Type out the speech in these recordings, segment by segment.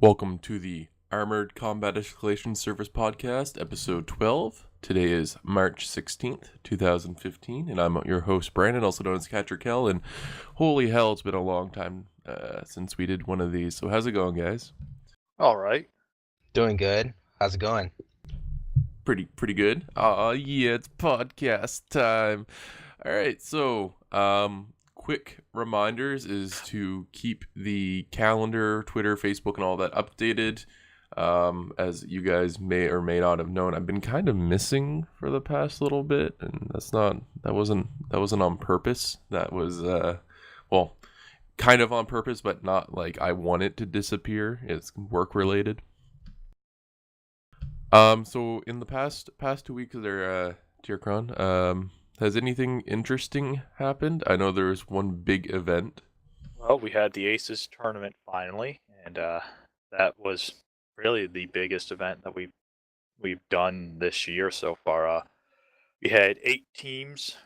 Welcome to the Armored Combat Escalation Service Podcast, Episode 12. Today is March 16th, 2015, and I'm your host, Brandon, also known as Cattra, Kell, and holy hell, it's been a long time since we did one of these. So how's it going, guys? All right. Doing good. How's it going? Pretty good. Yeah, it's podcast time. All right, so quick reminders is to keep the calendar, Twitter, Facebook, and all that updated. As you guys may or may not have known, I've been kind of missing for the past little bit, and that wasn't on purpose. That was well, kind of on purpose, but not like I want it to disappear. It's work related. So in the past 2 weeks there, Tierkron, has anything interesting happened? I know there was one big event. Well, we had the A.C.E.S tournament finally, and that was really the biggest event that we've done this year so far. We had 8 teams: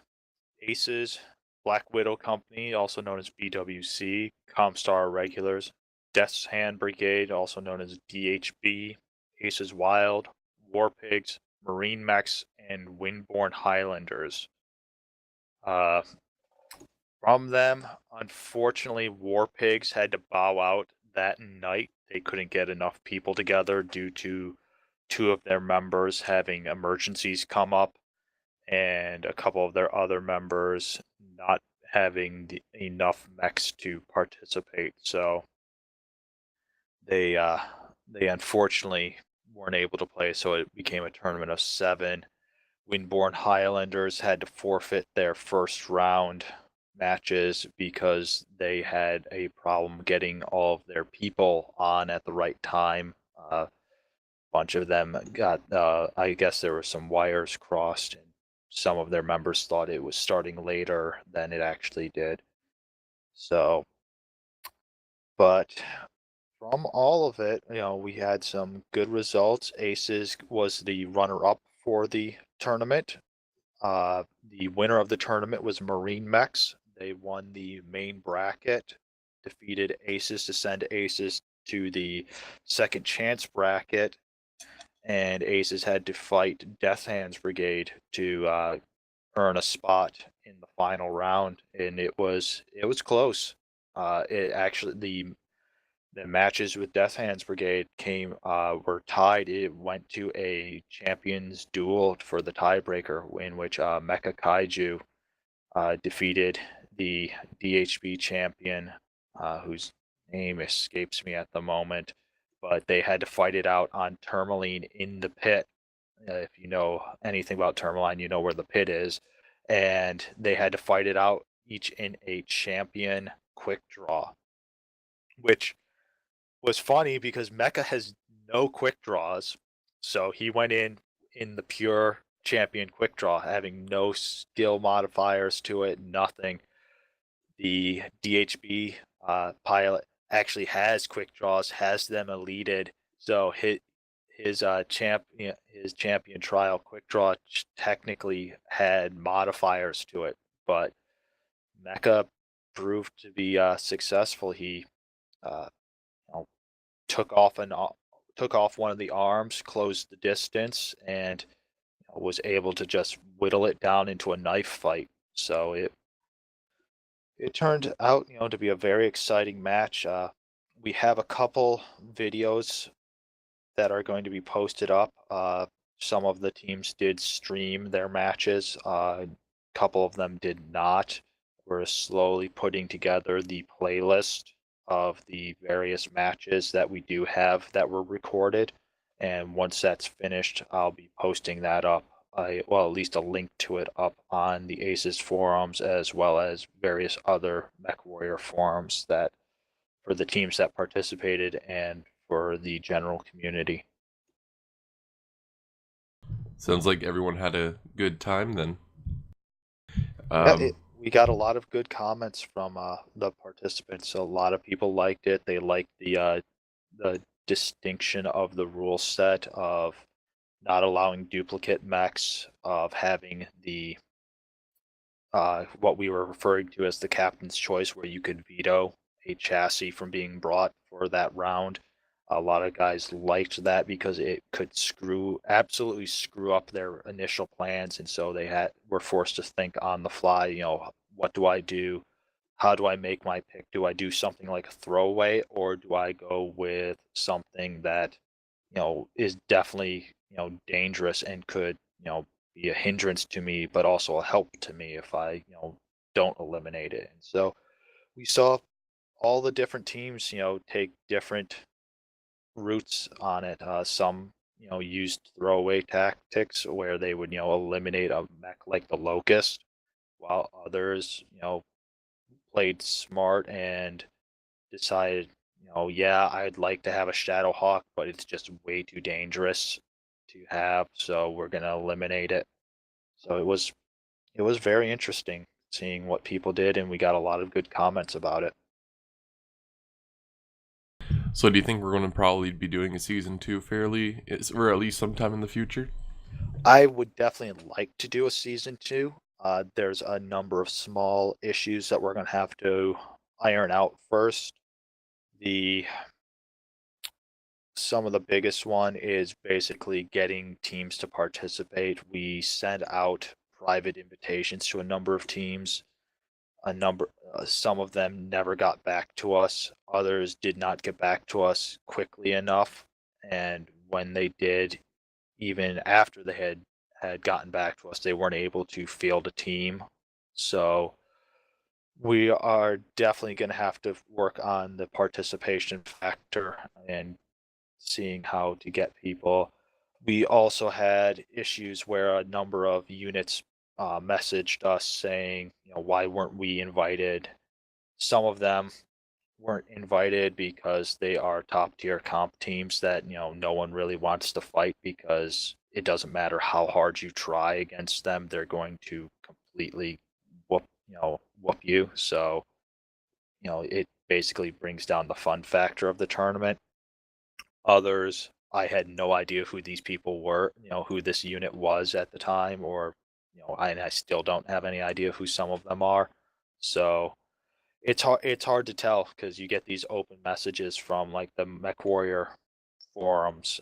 A.C.E.S, Black Widow Company, also known as BWC, Comstar Regulars, Death's Hand Brigade, also known as DHB, A.C.E.S Wild, War Pigs, Marine Mechs, and Windborne Highlanders. From them, unfortunately, War Pigs had to bow out that night. They couldn't get enough people together due to 2 of their members having emergencies come up, and a couple of their other members not having enough mechs to participate. So they unfortunately weren't able to play. So it became a tournament of 7. Windborne Highlanders had to forfeit their first round matches because they had a problem getting all of their people on at the right time. A bunch of them got, I guess there were some wires crossed, and some of their members thought it was starting later than it actually did. So, but from all of it, we had some good results. A.C.E.S was the runner-up for the tournament. The winner of the tournament was Marine Mechs. They won the main bracket, defeated A.C.E.S to send A.C.E.S to the second chance bracket, and A.C.E.S had to fight Death Hands Brigade to earn a spot in the final round, and it was close. It actually the matches with Death Hands Brigade were tied. It went to a champions duel for the tiebreaker, in which Mecha Kaiju defeated the DHB champion, whose name escapes me at the moment. But they had to fight it out on Tourmaline in the pit. If you know anything about Tourmaline, you know where the pit is. And they had to fight it out each in a champion quick draw, which was funny because Mecha has no quick draws. So he went in the pure champion quick draw, having no skill modifiers to it, nothing. The DHB pilot actually has quick draws, has them eluded. So his champion trial quick draw technically had modifiers to it, but Mecha proved to be successful. He uh, took off one of the arms, closed the distance, and was able to just whittle it down into a knife fight. So it turned out, to be a very exciting match. We have a couple videos that are going to be posted up. Some of the teams did stream their matches. A couple of them did not. We're slowly putting together the playlist of the various matches that we do have that were recorded. And once that's finished, I'll be posting that up. Well, at least a link to it up on the A.C.E.S forums, as well as various other MechWarrior forums that for the teams that participated and for the general community. Sounds like everyone had a good time then. We got a lot of good comments from the participants. A lot of people liked it. They liked the distinction of the rule set, of not allowing duplicate mechs, of having the what we were referring to as the captain's choice, where you could veto a chassis from being brought for that round. A lot of guys liked that because it could absolutely screw up their initial plans, and so were forced to think on the fly. What do I do? How do I make my pick? Do I do something like a throwaway, or do I go with something that is definitely dangerous and could be a hindrance to me, but also a help to me if I don't eliminate it. And so we saw all the different teams take different routes on it. Some used throwaway tactics where they would eliminate a mech like the Locust, while others played smart and decided, yeah, I'd like to have a Shadow Hawk, but it's just way too dangerous to have, so we're gonna eliminate it. So it was very interesting seeing what people did, and we got a lot of good comments about it. So do you think we're going to probably be doing a season 2 or at least sometime in the future? I would definitely like to do a season 2. There's a number of small issues that we're gonna have to iron out first. The Some of the biggest one is basically getting teams to participate. We sent out private invitations to a number of teams. Some of them never got back to us. Others did not get back to us quickly enough. And when they did, even after they had gotten back to us, they weren't able to field a team. So we are definitely going to have to work on the participation factor and seeing how to get people. We also had issues where a number of units messaged us saying, why weren't we invited? Some of them weren't invited because they are top tier comp teams that, no one really wants to fight because it doesn't matter how hard you try against them, they're going to completely whoop you. So, it basically brings down the fun factor of the tournament. Others, I had no idea who these people were, who this unit was at the time, or I still don't have any idea who some of them are. So it's hard to tell because you get these open messages from like the Mech Warrior forums,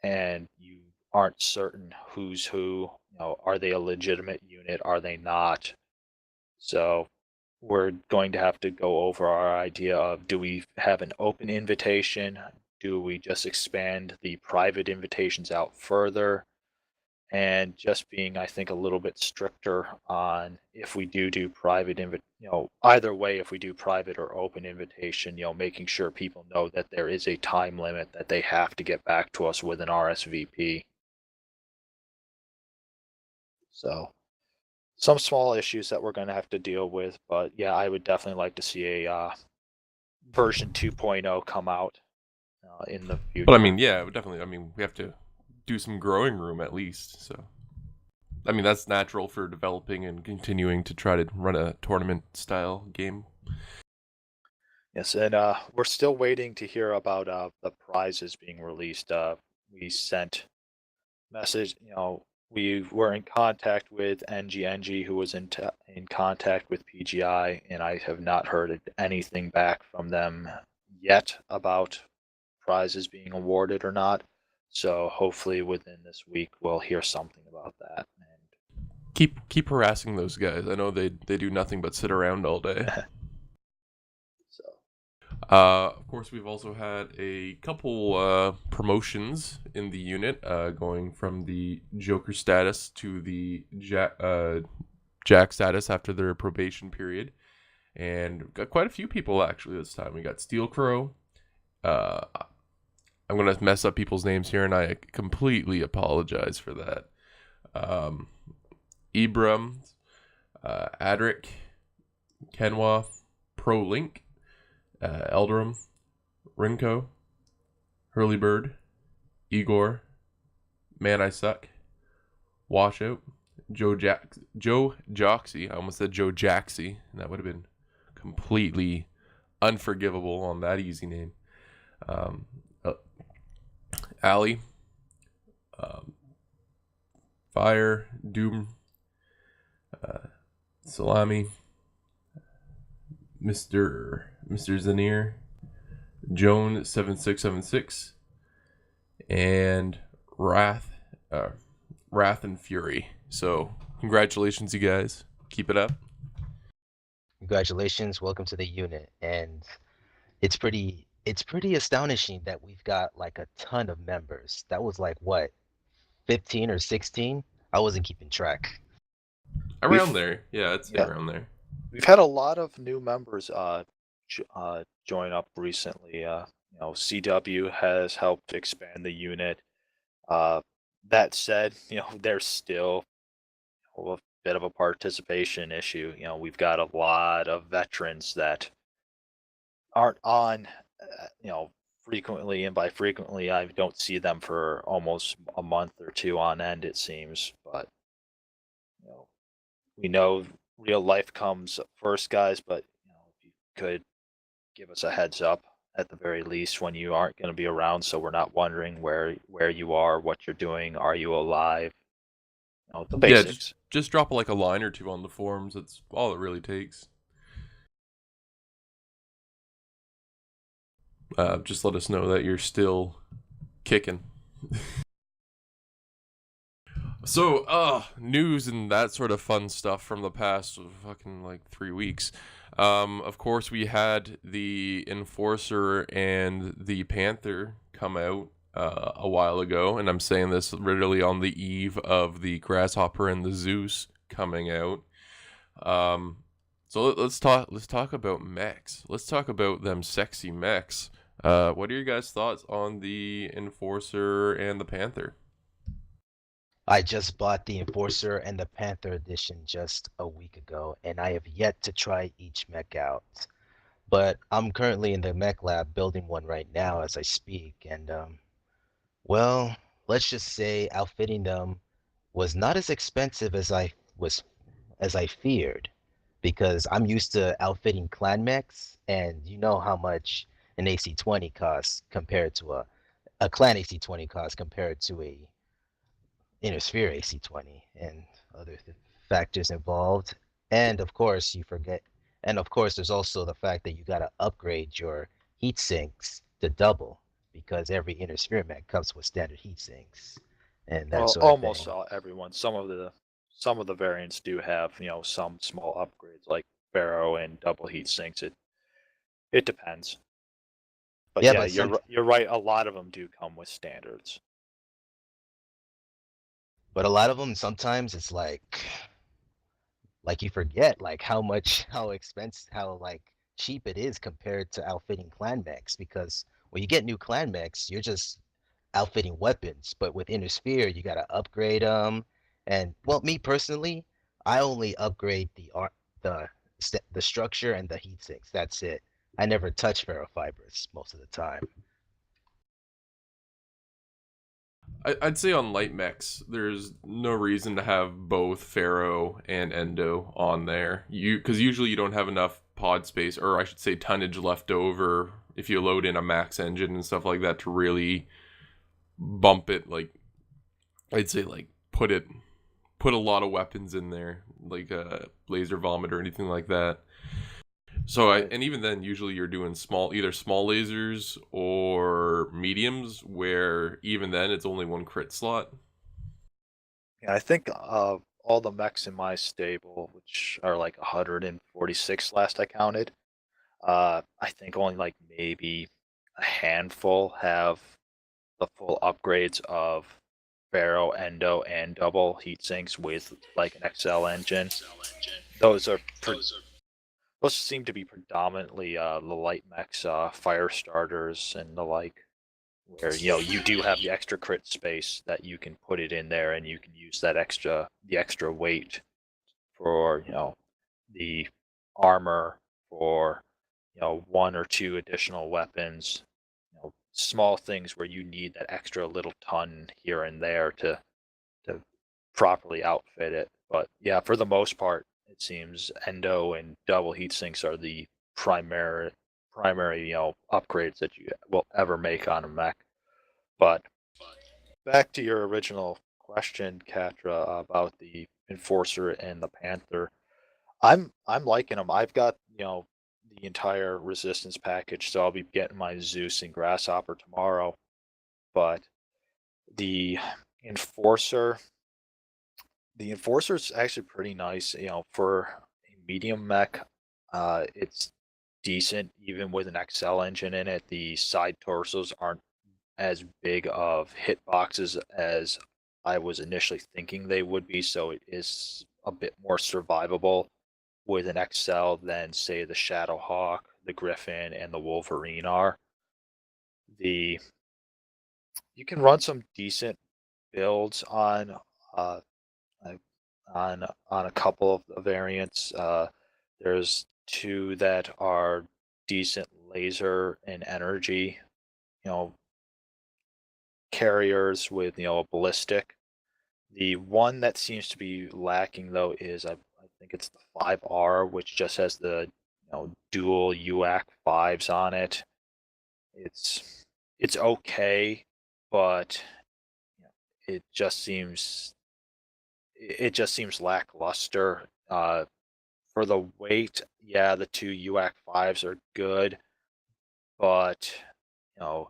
and you aren't certain who's who. Are they a legitimate unit? Are they not? So we're going to have to go over our idea of, do we have an open invitation? Do we just expand the private invitations out further? And just being, I think, a little bit stricter on if we do private either way, if we do private or open invitation, making sure people know that there is a time limit that they have to get back to us with an RSVP. So some small issues that we're going to have to deal with, but yeah, I would definitely like to see a version 2.0 come out in the future. But I mean, yeah, definitely. I mean, we have to do some growing room at least. So, I mean, that's natural for developing and continuing to try to run a tournament style game. Yes, and we're still waiting to hear about the prizes being released. We sent message, we were in contact with NG, who was in contact with PGI, and I have not heard anything back from them yet about prizes being awarded or not. So hopefully within this week we'll hear something about that. And Keep harassing those guys. I know they do nothing but sit around all day. so Of course, we've also had a couple promotions in the unit, going from the Joker status to the Jack status after their probation period, and got quite a few people actually this time. We got Steel Crow. I'm gonna mess up people's names here, and I completely apologize for that. Ibram, Adric, Kenwa, Pro Link, Elderum, Rinko, Hurlybird, Igor, Man I Suck, Washout, Joe Joxy. I almost said Joe Jaxy. That would have been completely unforgivable on that easy name. Ali, Fire, Doom, Salami, Mr. Zanier, Joan7676, and Wrath and Fury. So congratulations, you guys. Keep it up. Congratulations, welcome to the unit. And it's pretty astonishing that we've got like a ton of members. That was like what, 15 or 16? I wasn't keeping track. Around We've there. Yeah, I'd say yeah, around there. we've had a lot of new members join up recently. CW has helped expand the unit. Uh, that said, there's still a bit of a participation issue. We've got a lot of veterans that aren't on, frequently, and by frequently, I don't see them for almost a month or two on end, it seems. But you know, we know real life comes first, guys. But if you could give us a heads up at the very least when you aren't going to be around, so we're not wondering where you are, what you're doing, are you alive? The Yeah, basics. just drop like a line or two on the forums. That's all it really takes. Just let us know that you're still kicking. So, news and that sort of fun stuff from the past fucking like 3 weeks. Of course, we had the Enforcer and the Panther come out a while ago, and I'm saying this literally on the eve of the Grasshopper and the Zeus coming out. So let's talk about mechs. Let's talk about them sexy mechs. What are your guys' thoughts on the Enforcer and the Panther? I just bought the Enforcer and the Panther edition just a week ago, and I have yet to try each mech out. But I'm currently in the mech lab building one right now as I speak, and well, let's just say outfitting them was not as expensive as I feared, because I'm used to outfitting clan mechs, and you know how much an AC-20 costs compared to a clan AC-20 costs compared to a Inner AC-20 and other factors involved. And of course, there's also the fact that you got to upgrade your heat sinks to double because every Inner mech comes with standard heat sinks and that Well, sort of almost thing. everyone. Some of the variants do have some small upgrades like Pharaoh and double heat sinks. It depends. But Yeah, yeah, but some, you're right. A lot of them do come with standards. but a lot of them sometimes it's like you forget like how expensive, how like cheap it is compared to outfitting clan mechs because when you get new clan mechs, you're just outfitting weapons, but with Inner Sphere, you gotta upgrade them. And well, me personally, I only upgrade the the structure and the heat sinks. That's it. I never touch ferrofibers most of the time. I'd say on light mechs, there's no reason to have both Pharaoh and Endo on there. Because usually you don't have enough pod space, or I should say tonnage left over if you load in a max engine and stuff like that to really bump it. Like I'd say, like put a lot of weapons in there, like a laser vomit or anything like that. So Right. and even then, usually you're doing either small lasers or mediums, where even then it's only one crit slot. Yeah, I think all the mechs in my stable, which are like 146 last I counted, I think only like maybe a handful have the full upgrades of Pharaoh, Endo, and double heat sinks with like an XL engine. Those are those seem to be predominantly the light mechs, fire starters, and the like, where you do have the extra crit space that you can put it in there, and you can use the extra weight for the armor, for one or two additional weapons, small things where you need that extra little ton here and there to properly outfit it. But yeah, for the most part, it seems endo and double heat sinks are the primary upgrades that you will ever make on a mech. But back to your original question, Cattra, about the Enforcer and the Panther. I'm liking them. I've got the the entire resistance package, so I'll be getting my Zeus and Grasshopper tomorrow. But the Enforcer, the Enforcer's actually pretty nice. For a medium mech, it's decent even with an XL engine in it. The side torsos aren't as big of hitboxes as I was initially thinking they would be, so it is a bit more survivable with an XL than, say, the Shadowhawk, the Griffin, and the Wolverine are. The You can run some decent builds uh, uh, on a couple of the variants. There's two that are decent laser and energy, you know, carriers with a ballistic. The one that seems to be lacking though is I think it's the 5R, which just has the dual UAC 5s on it. It's okay, but it just seems it just seems lackluster. For the weight, yeah, the two UAC 5s are good, but you know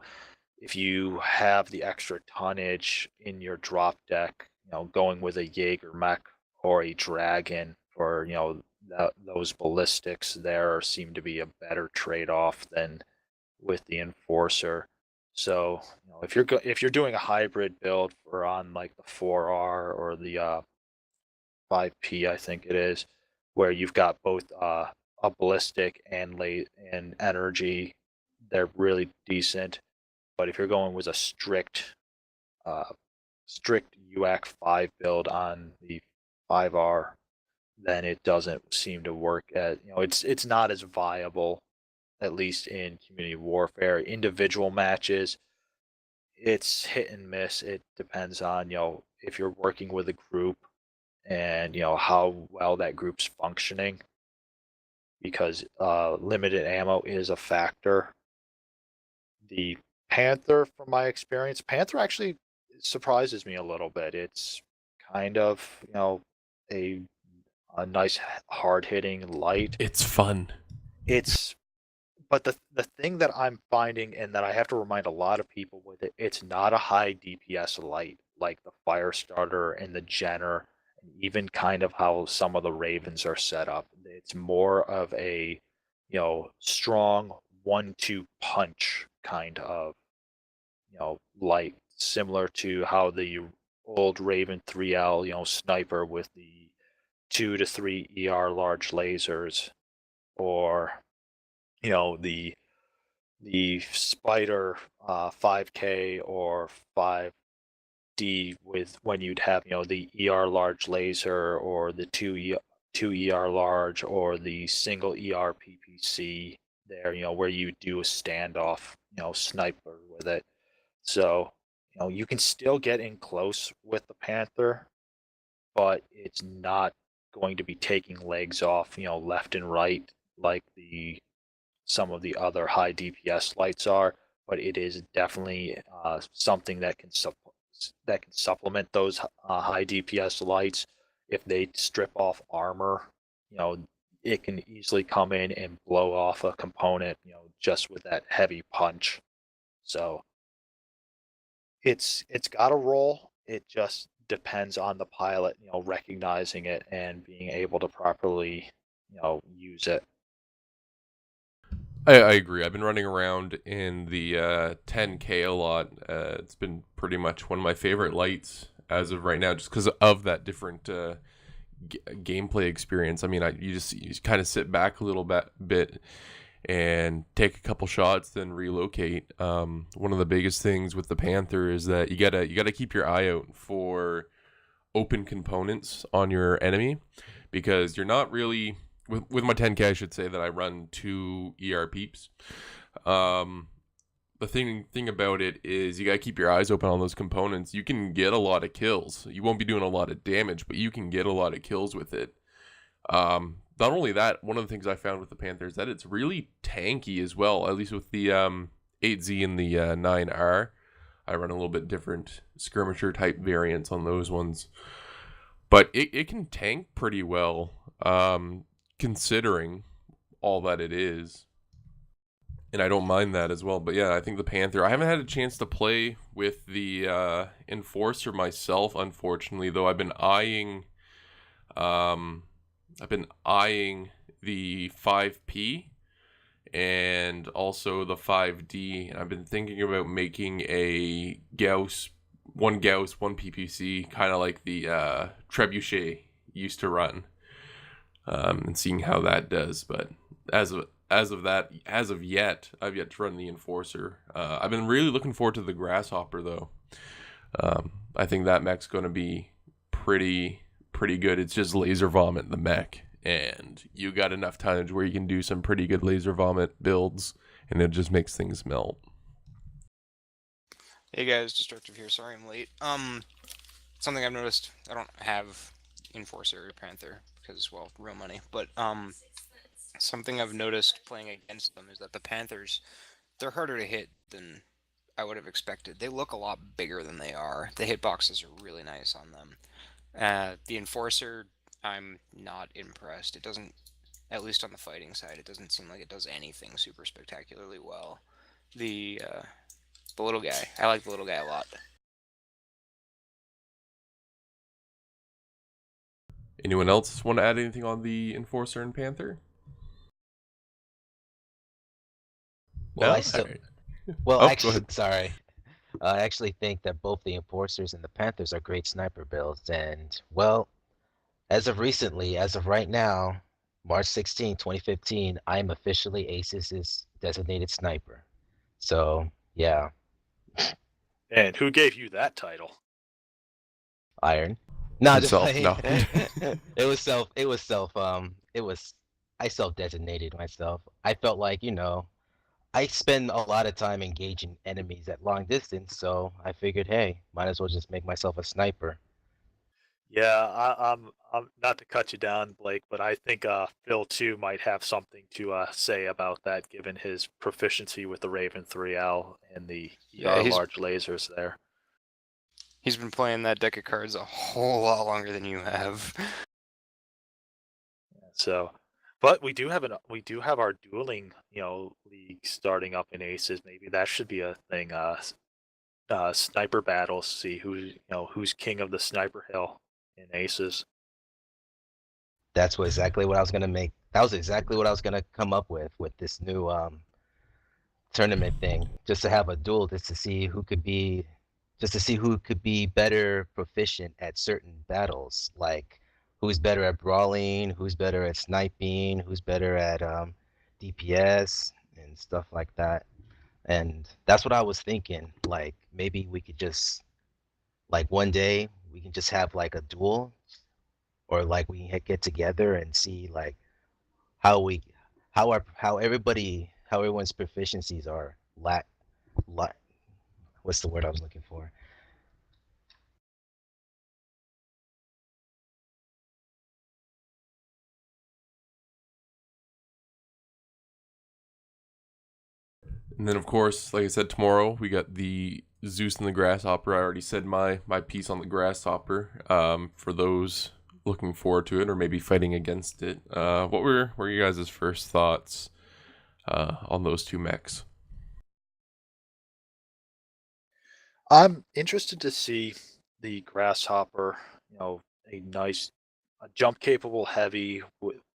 if you have the extra tonnage in your drop deck, going with a Jaeger mech or a Dragon for, those ballistics there seem to be a better trade-off than with the Enforcer. So, if you're doing a hybrid build for on like the 4R or the 5P, I think it is, where you've got both a ballistic and energy, they're really decent. But if you're going with a uh, strict UAC 5 build on the 5R, then it doesn't seem to work. It's not as viable, at least in community warfare. Individual matches, it's hit and miss. It depends on if you're working with a group and how well that group's functioning, because limited ammo is a factor. The Panther, from my experience, Panther actually surprises me a little bit. It's kind of, a a nice hard hitting light. It's fun. It's But the thing that I'm finding, and that I have to remind a lot of people with it, it's not a high DPS light like the Firestarter and the Jenner, and even kind of how some of the Ravens are set up. It's more of a, strong 1-2 punch kind of, light, similar to how the old Raven 3L, sniper with the 2 to 3 ER large lasers, or the Spider 5K or 5D, with when you'd have the ER large laser, or the 2 ER large, or the single ER PPC there, where you do a standoff, sniper with it. So you can still get in close with the Panther, but it's not going to be taking legs off, left and right like some of the other high DPS lights are. But it is definitely something that can supplement those high DPS lights. If they strip off armor, it can easily come in and blow off a component, just with that heavy punch. So it's got a role. It just depends on the pilot, recognizing it and being able to properly, use it. I agree. I've been running around in the 10K a lot. It's been pretty much one of my favorite lights as of right now, just because of that different gameplay experience. I mean, you just kind of sit back a little bit and take a couple shots, then relocate. One of the biggest things with the Panther is that you gotta keep your eye out for open components on your enemy, because you're not really with my 10K. I should say that I run 2 ER peeps. The thing about it is you gotta keep your eyes open on those components. You can get a lot of kills. You won't be doing a lot of damage, but you can get a lot of kills with it. Not only that, one of the things I found with the Panther is that it's really tanky as well, at least with the 8Z and the 9R. I run a little bit different skirmisher type variants on those ones. But it can tank pretty well, considering all that it is. and I don't mind that as well. But yeah, I think the Panther. I haven't had a chance to play with the Enforcer myself, unfortunately. Though um, I've been eyeing the 5P and also the 5D. I've been thinking about making a Gauss, one PPC, kind of like the Trebuchet used to run, and seeing how that does. But as of yet, I've yet to run the Enforcer. I've been really looking forward to the Grasshopper though. I think that mech's going to be pretty good. It's just laser vomit the mech, and you got enough tonnage where you can do some pretty good laser vomit builds, and it just makes things melt. Hey guys, Destructive here. Sorry I'm late. Something I've noticed, I don't have Enforcer or Panther because, well, real money. But something I've noticed playing against them is that the Panthers, they're harder to hit than I would have expected. They look a lot bigger than they are. The hitboxes are really nice on them. The Enforcer, I'm not impressed. It doesn't, at least on the fighting side, it doesn't seem like it does anything super spectacularly well. The little guy, I like the little guy a lot. Anyone else want to add anything on the Enforcer and Panther? Well, No? I still, Alright. well, Oh, go actually, ahead. sorry. I actually think that both the Enforcers and the Panthers are great sniper builds. And, well, as of recently, as of right now, March 16, 2015, I am officially A.C.E.S.'s designated sniper. So, yeah, And who gave you that title? iron. No, just Himself. playing. No. I self-designated myself. I felt like, I spend a lot of time engaging enemies at long distance, so I figured, hey, might as well just make myself a sniper. Yeah, I'm not to cut you down, Blake, but I think Phil too might have something to say about that, given his proficiency with the Raven 3L and the Yeah, large lasers there. he's been playing that deck of cards a whole lot longer than you have. So, but we do have our dueling, league starting up in Aces. Maybe that should be a thing. Sniper battles. See who's king of the sniper hill in Aces. That's exactly what I was gonna make. That was exactly what I was gonna come up with this new tournament thing, just to have a duel, just to see who could be better proficient at certain battles, like who's better at brawling, who's better at sniping, who's better at DPS and stuff like that. And that's what I was thinking. Like maybe we could just like one day we can just have like a duel, or like we can get together and see like how we how everyone's proficiencies are la what's the word I was looking for? And then, of course, like I said, tomorrow we got the Zeus and the Grasshopper. I already said my piece on the Grasshopper. For those looking forward to it or maybe fighting against it, what were you guys' first thoughts on those two mechs? I'm interested to see the Grasshopper. A nice, a jump capable heavy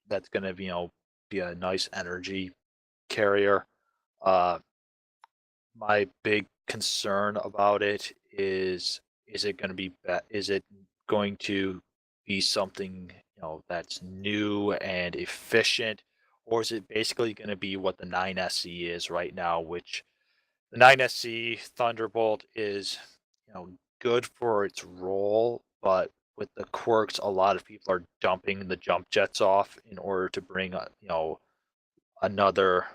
that's going to be a nice energy carrier. Uh, my big concern about it is it going to is it going to be something that's new and efficient, or is it basically going to be what the 9SE is right now, which the 9SC Thunderbolt is, good for its role, but with the quirks, a lot of people are dumping the jump jets off in order to bring another,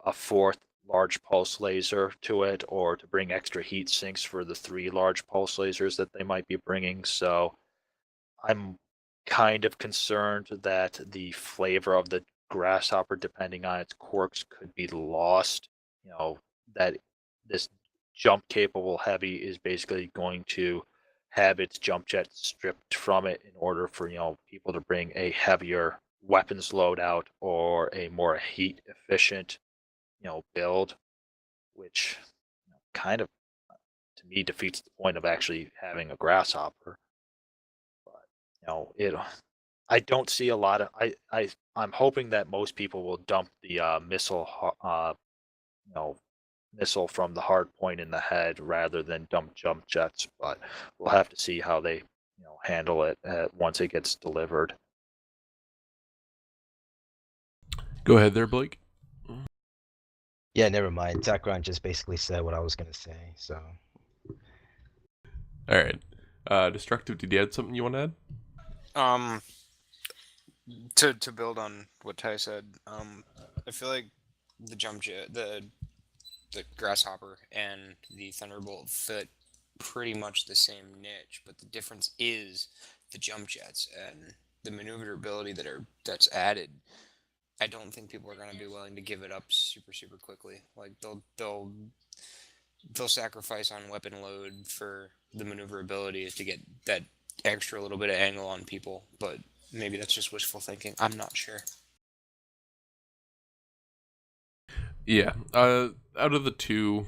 a fourth large pulse laser to it, or to bring extra heat sinks for the three large pulse lasers that they might be bringing. So I'm kind of concerned that the flavor of the Grasshopper, depending on its quirks, could be lost. That this jump capable heavy is basically going to have its jump jet stripped from it in order for people to bring a heavier weapons loadout or a more heat efficient build, which kind of to me defeats the point of actually having a Grasshopper. But it. I don't see a lot of. I'm hoping that most people will dump the you know, missile from the hard point in the head rather than dump jump jets. But we'll have to see how they handle it once it gets delivered. Go ahead there, Blake. Yeah, never mind. Takran just basically said what I was gonna say. So All right. Destructive, did you add something you want to add? To build on what Ty said, I feel like the jump jet, the Grasshopper and the Thunderbolt fit pretty much the same niche, but the difference is the jump jets and the maneuverability that's added. I don't think people are going to be willing to give it up super quickly. Like they'll sacrifice on weapon load for the maneuverability to get that extra little bit of angle on people, but maybe that's just wishful thinking. I'm not sure. Yeah. Out of the two,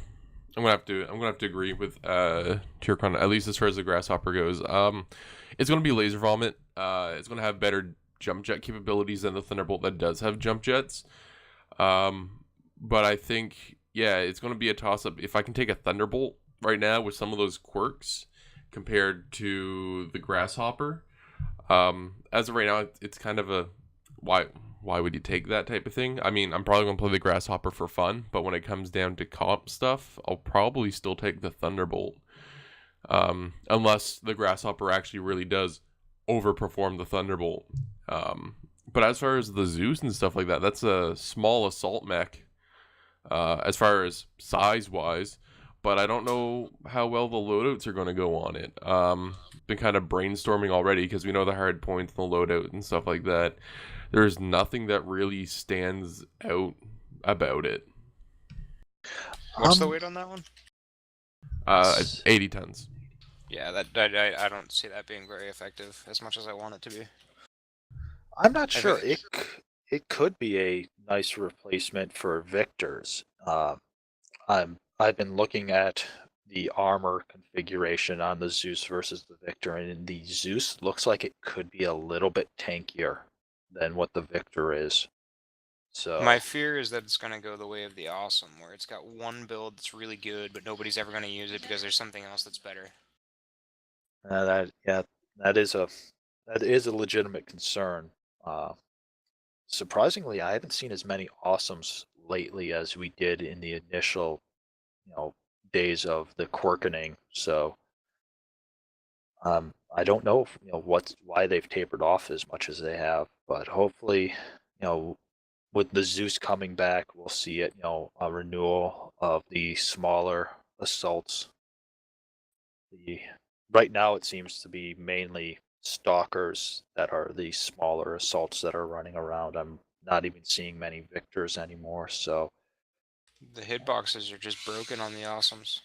I'm gonna have to agree with Tyrcon, at least as far as the Grasshopper goes. It's gonna be laser vomit. It's gonna have better jump jet capabilities than the Thunderbolt that does have jump jets. But I think it's gonna be a toss up. If I can take a Thunderbolt right now with some of those quirks compared to the Grasshopper, as of right now, it's kind of a why would you take that type of thing? I mean, I'm probably going to play the Grasshopper for fun, but when it comes down to comp stuff, I'll probably still take the Thunderbolt. Unless the Grasshopper actually really does overperform the Thunderbolt. But as far as the Zeus and stuff like that, that's a small assault mech, as far as size-wise. But I don't know how well the loadouts are going to go on it. Been kind of brainstorming already because we know the hard points and the loadout and stuff like that. There's nothing that really stands out about it. What's the weight on that one? It's 80 tons. Yeah, I don't see that being very effective as much as I want it to be. I'm not sure. It could be a nice replacement for Victor's. I've been looking at the armor configuration on the Zeus versus the Victor, and the Zeus looks like it could be a little bit tankier than what the Victor is. So My fear is that it's going to go the way of the Awesome, where it's got one build that's really good, but nobody's ever going to use it because there's something else that's better. that is a legitimate concern. Surprisingly, I haven't seen as many Awesomes lately as we did in the initial, days of the quirkening. So I don't know if, why they've tapered off as much as they have, but hopefully, with the Zeus coming back, we'll see it, a renewal of the smaller assaults. Right now it seems to be mainly stalkers that are the smaller assaults that are running around. I'm not even seeing many victors anymore, so The hitboxes are just broken on the Awesomes.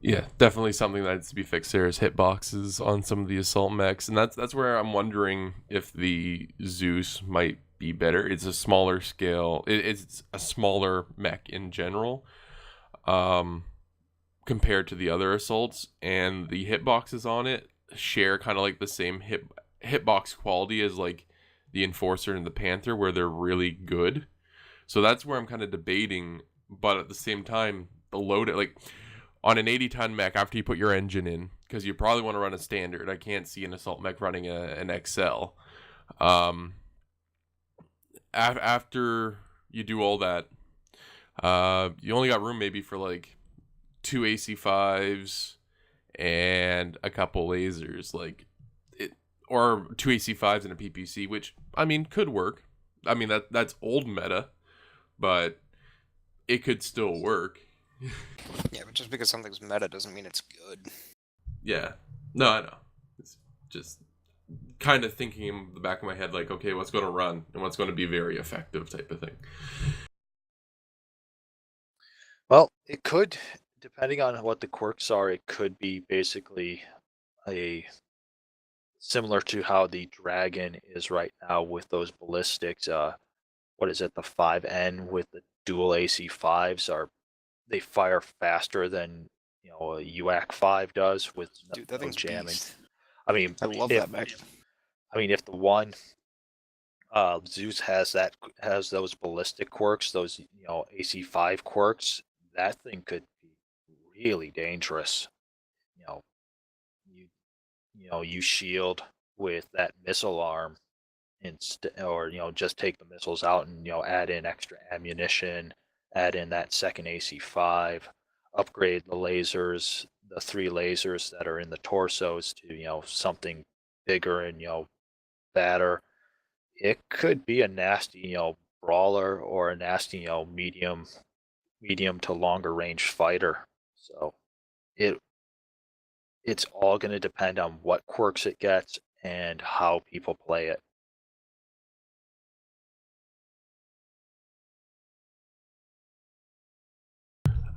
Yeah, definitely something that needs to be fixed there is hitboxes on some of the assault mechs, and that's where I'm wondering if the Zeus might be better. It's a smaller scale. It's a smaller mech in general, compared to the other assaults, and the hitboxes on it share kind of like the same hitbox quality as like the Enforcer and the Panther, where they're really good. So that's where I'm kind of debating, but at the same time, the load like on an 80-ton mech after you put your engine in, because you probably want to run a standard. I can't see an assault mech running an XL. After you do all that, you only got room maybe for like 2 AC5s and a couple lasers, or 2 AC5s and a PPC, which I mean could work. I mean that's old meta, but it could still work. Yeah, but just because something's meta doesn't mean it's good. Yeah. No, I know. It's just kind of thinking in the back of my head, like, okay, what's going to run and what's going to be very effective type of thing. well, it could, depending on what the quirks are, it could be basically a similar to how the Dragon is right now with those ballistics. What is it? The 5N with the dual AC5s they fire faster than a UAC 5 does with Dude, that no thing's jamming. beast. I mean, I love if that mech. if the one Zeus has those ballistic quirks, those AC5 quirks, that thing could be really dangerous. You know, you you shield with that missile arm or just take the missiles out and add in extra ammunition, add in that second AC5, upgrade the lasers, the 3 lasers that are in the torsos to something bigger and badder. It could be a nasty brawler or a nasty medium to longer range fighter. So it it's all going to depend on what quirks it gets and how people play it.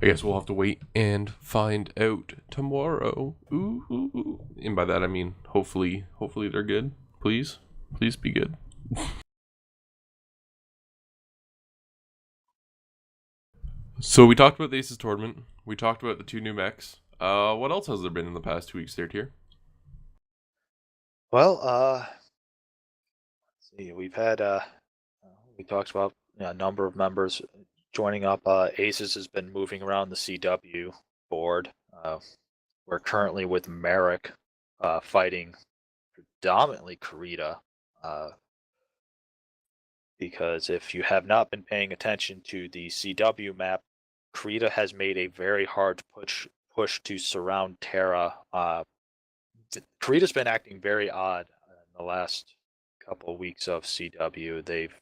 I guess we'll have to wait and find out tomorrow. Ooh, ooh, ooh. And by that I mean hopefully they're good. Please be good. So we talked about the Aces tournament. We talked about the 2 new mechs. What else has there been in the past 2 weeks there, Tier? Well, let's see. We talked about a number of members joining up. Aces has been moving around the CW board. We're currently with Merrick fighting predominantly Karita. Because if you have not been paying attention to the CW map, Karita has made a very hard push to surround Terra. Karita's been acting very odd in the last couple of weeks of CW. They've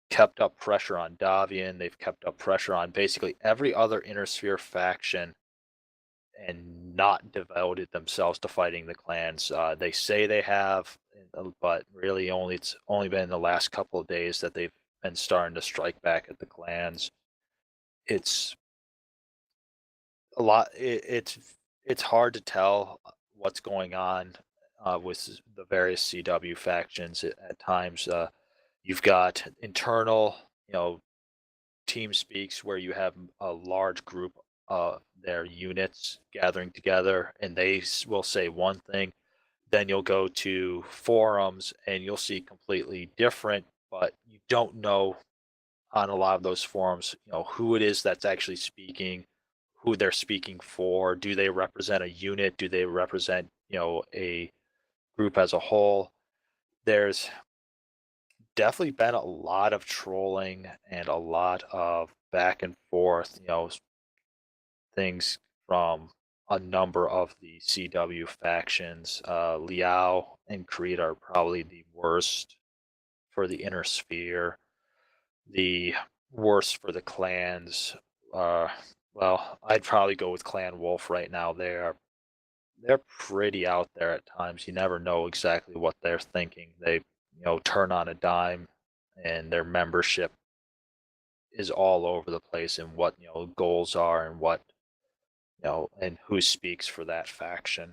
kept up pressure on Davian. They've kept up pressure on basically every other Inner Sphere faction and not devoted themselves to fighting the clans. They say they have, but really it's only been the last couple of days that they've been starting to strike back at the clans. It's a lot. It's hard to tell what's going on with the various CW factions at times. You've got internal, team speaks where you have a large group of their units gathering together and they will say one thing, then you'll go to forums and you'll see completely different, but you don't know on a lot of those forums who it is that's actually speaking, who they're speaking for. Do they represent a unit? Do they represent a group as a whole? There's definitely been a lot of trolling and a lot of back and forth, things from a number of the CW factions. Liao and Creed are probably the worst for the Inner Sphere. The worst for the clans. Well, I'd probably go with Clan Wolf right now. They're pretty out there at times. You never know exactly what they're thinking. They turn on a dime, and their membership is all over the place and what goals are and what and who speaks for that faction.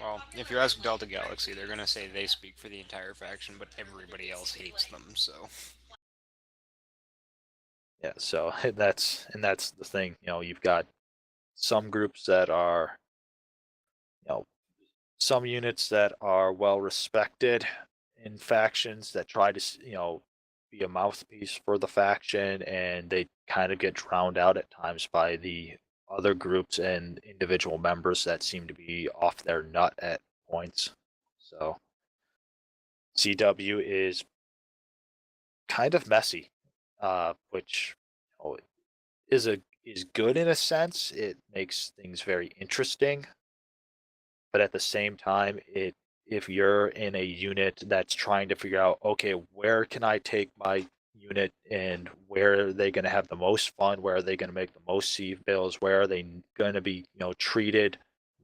Well, if you ask Delta Galaxy, they're gonna say they speak for the entire faction, but everybody else hates them. So Yeah, so that's the thing. You've got some groups that are some units that are well respected in factions that try to be a mouthpiece for the faction, and they kind of get drowned out at times by the other groups and individual members that seem to be off their nut at points. So CW is kind of messy, which is good in a sense. It makes things very interesting, but at the same time, if you're in a unit that's trying to figure out, okay, where can I take my unit and where are they going to have the most fun? Where are they going to make the most sieve bills? Where are they going to be, treated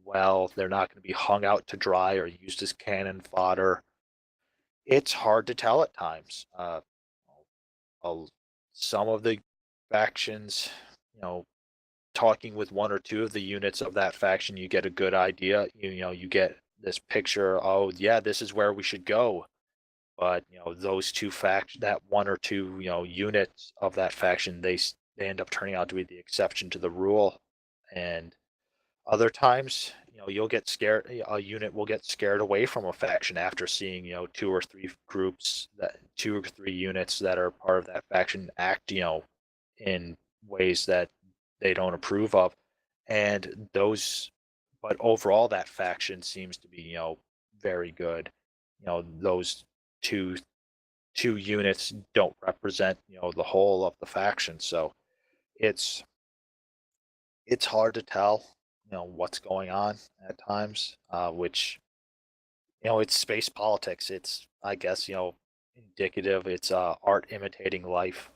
well? They're not going to be hung out to dry or used as cannon fodder. It's hard to tell at times. Some of the factions, talking with one or two of the units of that faction, you get a good idea. You get this picture. Oh yeah, this is where we should go. But those that one or two units of that faction, they end up turning out to be the exception to the rule. And other times, you'll get scared. A unit will get scared away from a faction after seeing two or three units that are part of that faction act in ways that they don't approve of. And but overall, that faction seems to be very good. Those two two units don't represent the whole of the faction, so it's it's hard to tell what's going on at times, which it's space politics. It's, I guess, indicative. It's art imitating life.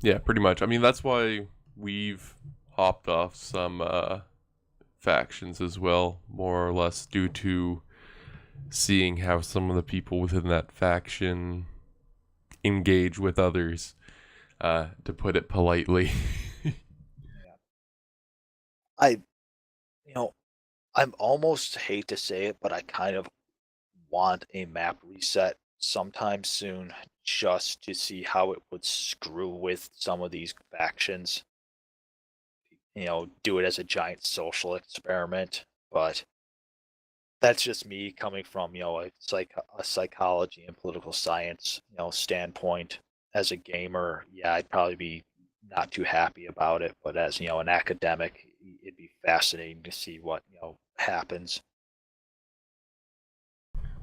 Yeah, pretty much. I mean, that's why we've hopped off some factions as well, more or less due to seeing how some of the people within that faction engage with others, to put it politely. I you know I'm almost hate to say it, but I kind of want a map reset sometime soon, just to see how it would screw with some of these factions. Do it as a giant social experiment. But that's just me coming from a psychology and political science standpoint. As a gamer, yeah, I'd probably be not too happy about it, but as an academic, it'd be fascinating to see what happens.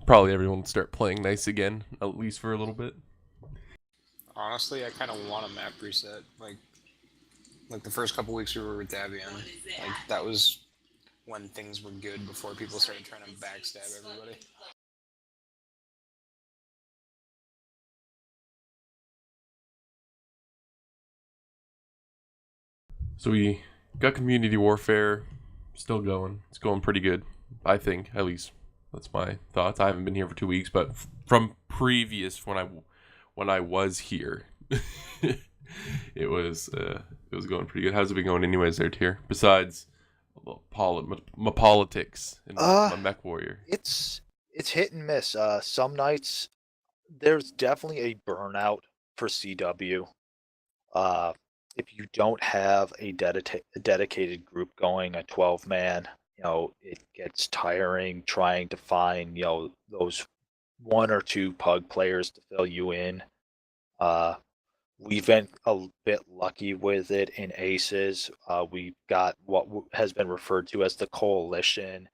Probably everyone would start playing nice again, at least for a little bit. Honestly, I kind of want a map reset. Like the first couple weeks we were with Davion, like that was when things were good before people started trying to backstab everybody. So we got community warfare still going. It's going pretty good, I think. At least that's my thoughts. I haven't been here for 2 weeks, but from previous when I was here, it was going pretty good. How's it been going, anyways, there, Tier? Besides my politics and my mech warrior. It's hit and miss. Some nights there's definitely a burnout for CW. Uh, if you don't have a dedicated group going, a 12-man, it gets tiring trying to find, those one or two pug players to fill you in. Uh, we've been a bit lucky with it in ACES. We've got what has been referred to as the coalition.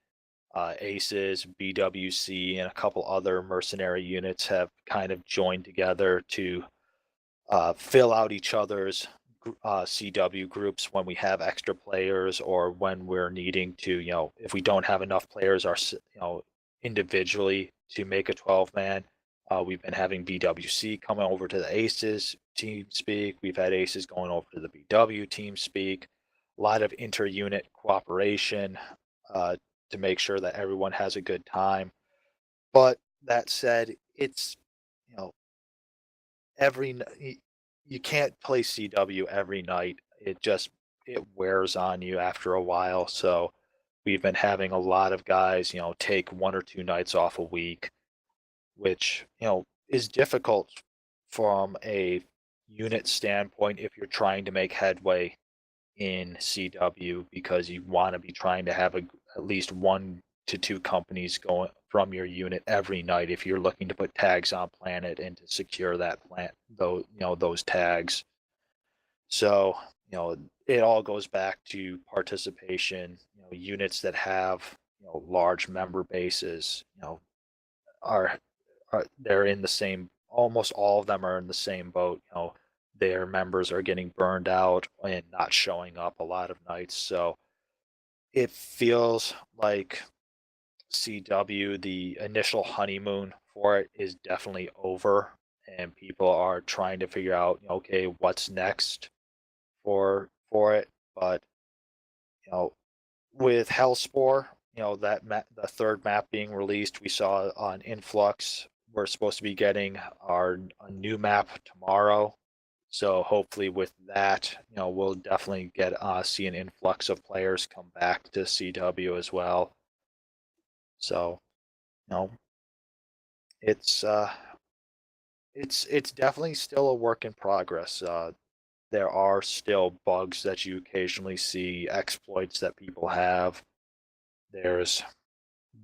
ACES, BWC, and a couple other mercenary units have kind of joined together to fill out each other's CW groups when we have extra players, or when we're needing to, if we don't have enough players individually to make a 12-man. We've been having BWC coming over to the ACES team speak. We've had ACES going over to the BW team speak. A lot of inter-unit cooperation to make sure that everyone has a good time. But that said, it's you know you can't play CW every night. It wears on you after a while. So we've been having a lot of guys, take 1 or 2 nights off a week, which, is difficult from a unit standpoint if you're trying to make headway in CW, because you want to be trying to have at least 1 to 2 companies going from your unit every night if you're looking to put tags on planet and to secure that plant, those tags. So it all goes back to participation. Units that have large member bases are they're in the same, almost all of them are in the same boat. Their members are getting burned out and not showing up a lot of nights. So it feels like CW, the initial honeymoon for it is definitely over, and people are trying to figure out, okay, what's next for it. But you know, with Hellspore, the third map being released, we saw on Influx we're supposed to be getting a new map tomorrow. So hopefully with that, we'll definitely get see an influx of players come back to CW as well. So, you know, it's it's definitely still a work in progress. There are still bugs that you occasionally see, exploits that people have. There's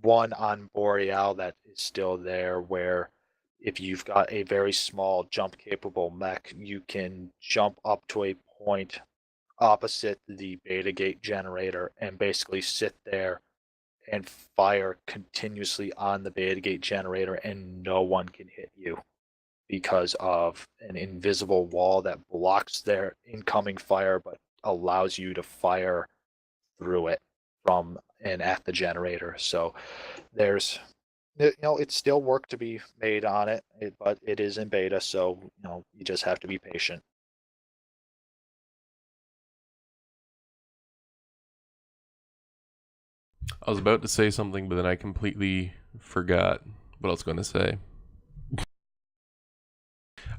one on Boreal that is still there where if you've got a very small jump capable mech, you can jump up to a point opposite the beta gate generator and basically sit there and fire continuously on the beta gate generator and no one can hit you because of an invisible wall that blocks their incoming fire but allows you to fire through it from and at the generator. So there's it's still work to be made on it, but it is in beta, so you just have to be patient. I was about to say something, but then I completely forgot what I was going to say.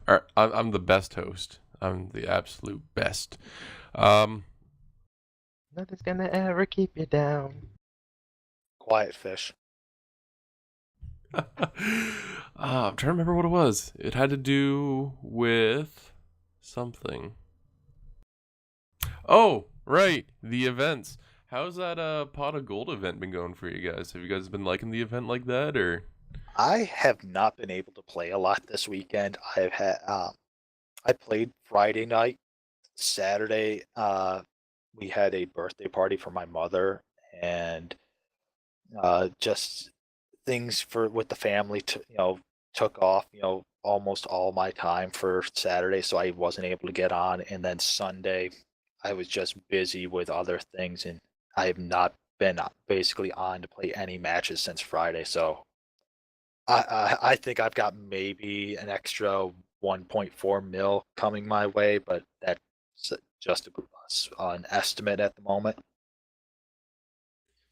All right, I'm the best host. I'm the absolute best. Nothing's gonna ever keep you down. Quiet fish. I'm trying to remember what it was. It had to do with something. Oh, right, the events. How's that pot of gold event been going for you guys? Have you guys been liking the event like that, or? I have not been able to play a lot this weekend. I've had I played Friday night. Saturday, we had a birthday party for my mother, and just things for with the family to took off almost all my time for Saturday, so I wasn't able to get on. And then Sunday, I was just busy with other things, and I have not been basically on to play any matches since Friday. So I think I've got maybe an extra 1.4 mil coming my way, but that's just an estimate at the moment.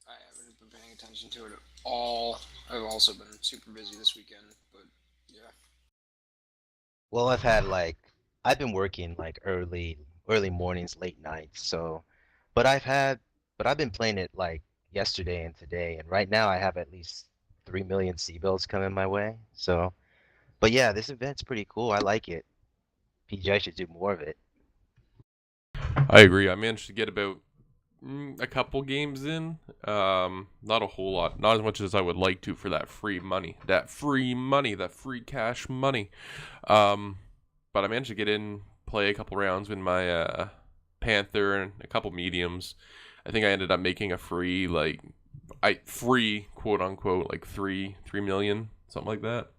I haven't been paying attention to it at all. I've also been super busy this weekend, but yeah. Well, I've been working like early mornings, late nights, so but I've been playing it like yesterday and today, and right now I have at least 3 million C-bills coming my way. So, but yeah, this event's pretty cool. I like it. PGI should do more of it. I agree. I managed to get about a couple games in. Not a whole lot. Not as much as I would like to for that free money. That free cash money. But I managed to get in, play a couple rounds with my Panther and a couple mediums. I think I ended up making a free free quote unquote like 3 million, something like that.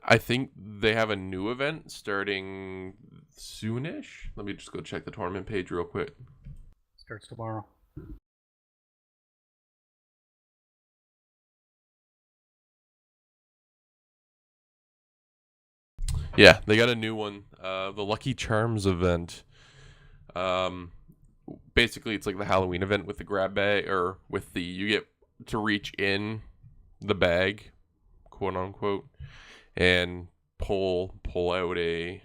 I think they have a new event starting soonish. Let me just go check the tournament page real quick. Starts tomorrow. Yeah, they got a new one. The Lucky Charms event. Basically, it's like the Halloween event with the grab bag, or with the you get to reach in the bag, quote unquote, and pull out a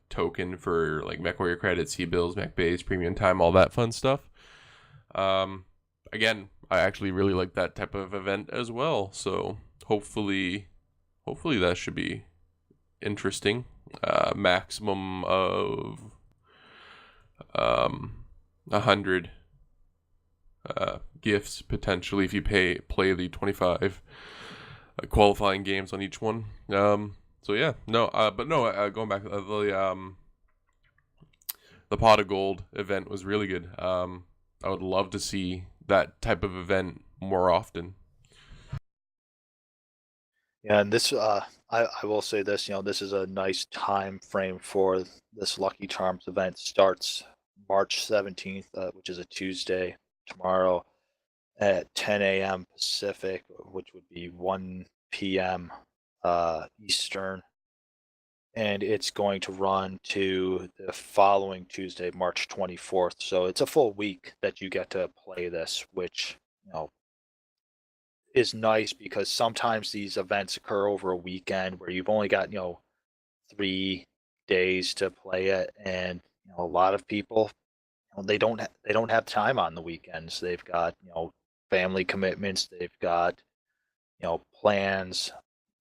token for like Mech Warrior credits, C-bills, Mech Base, premium time, all that fun stuff. Again, I actually really like that type of event as well. So hopefully that should be interesting. Maximum of 100 gifts potentially if you play the 25 qualifying games on each one. So yeah, no, but no, going back, the pot of gold event was really good. I would love to see that type of event more often. Yeah, and this I will say this, this is a nice time frame for this Lucky Charms event. Starts March 17th, which is a Tuesday, tomorrow at 10 a.m. Pacific, which would be 1 p.m. Eastern, and it's going to run to the following Tuesday, March 24th. So it's a full week that you get to play this, which is nice because sometimes these events occur over a weekend where you've only got 3 days to play it, and a lot of people, they don't have time on the weekends. They've got family commitments. They've got plans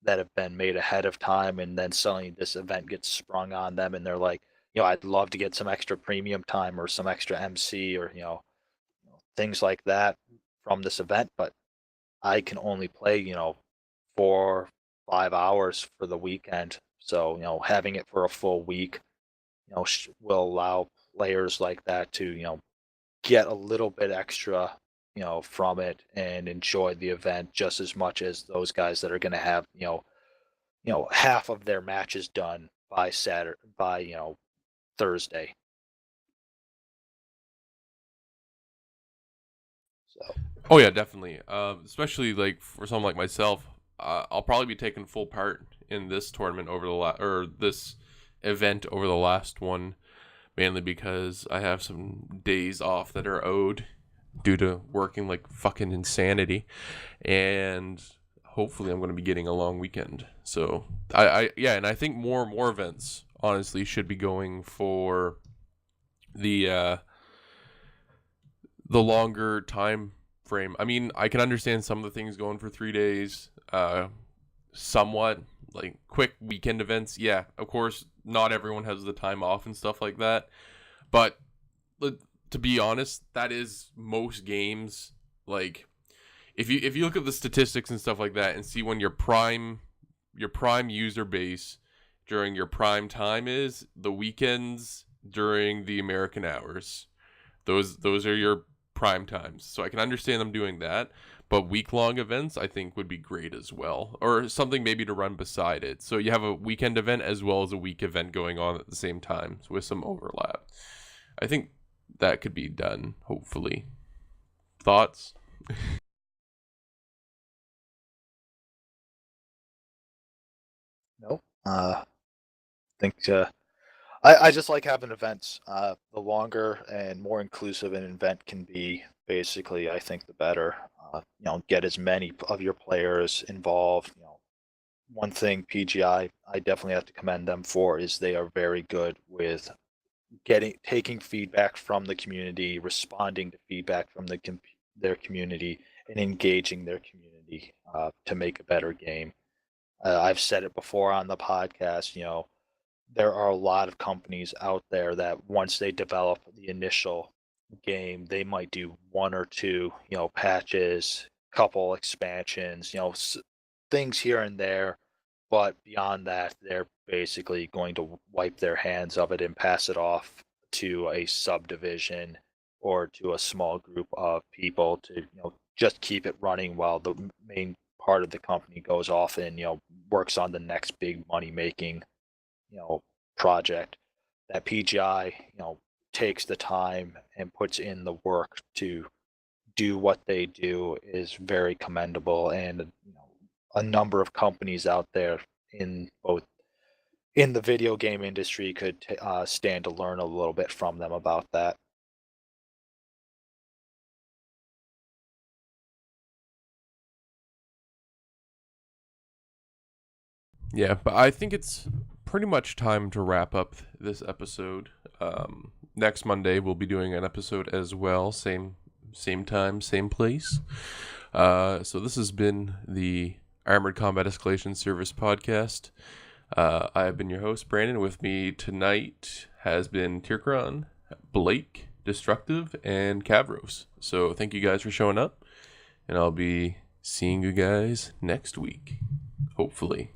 that have been made ahead of time, and then suddenly this event gets sprung on them, and they're like, I'd love to get some extra premium time or some extra MC or things like that from this event, but I can only play 4 5 hours for the weekend. So having it for a full week will allow players like that to get a little bit extra from it and enjoy the event just as much as those guys that are going to have half of their matches done by Saturday, by Thursday. So Oh yeah, definitely. Especially like for someone like myself, I'll probably be taking full part in this tournament over the or this event over the last one, mainly because I have some days off that are owed due to working like fucking insanity, and hopefully I'm going to be getting a long weekend. So yeah, and I think more events honestly should be going for the longer time frame. I mean, I can understand some of the things going for 3 days, somewhat like quick weekend events. Yeah, of course, not everyone has the time off and stuff like that. But to be honest, that is most games. Like, if you look at the statistics and stuff like that and see when your prime user base during your prime time is, the weekends during the American hours. Those are your prime times. So I can understand them doing that, but week-long events I think would be great as well, or something maybe to run beside it. So you have a weekend event as well as a week event going on at the same time with some overlap. I think that could be done, hopefully. Thoughts? no, think I just like having events. The longer and more inclusive an event can be, basically, I think the better. Get as many of your players involved. One thing I definitely have to commend them for is they are very good with taking feedback from the community, responding to feedback from their community, and engaging their community to make a better game. I've said it before on the podcast. There are a lot of companies out there that once they develop the initial game, they might do one or two, patches, couple expansions, things here and there. But beyond that, they're basically going to wipe their hands of it and pass it off to a subdivision or to a small group of people to, just keep it running while the main part of the company goes off and, works on the next big money making project. That PGI takes the time and puts in the work to do what they do is very commendable, and a number of companies out there in the video game industry could stand to learn a little bit from them about that. Yeah, but I think it's pretty much time to wrap up this episode. Next Monday we'll be doing an episode as well, same time, same place. So this has been the Armored Combat Escalation Service podcast. I have been your host, Brandon. With me tonight has been Tirkron, Blake, Destructive, and Cavros. So thank you guys for showing up, and I'll be seeing you guys next week, hopefully.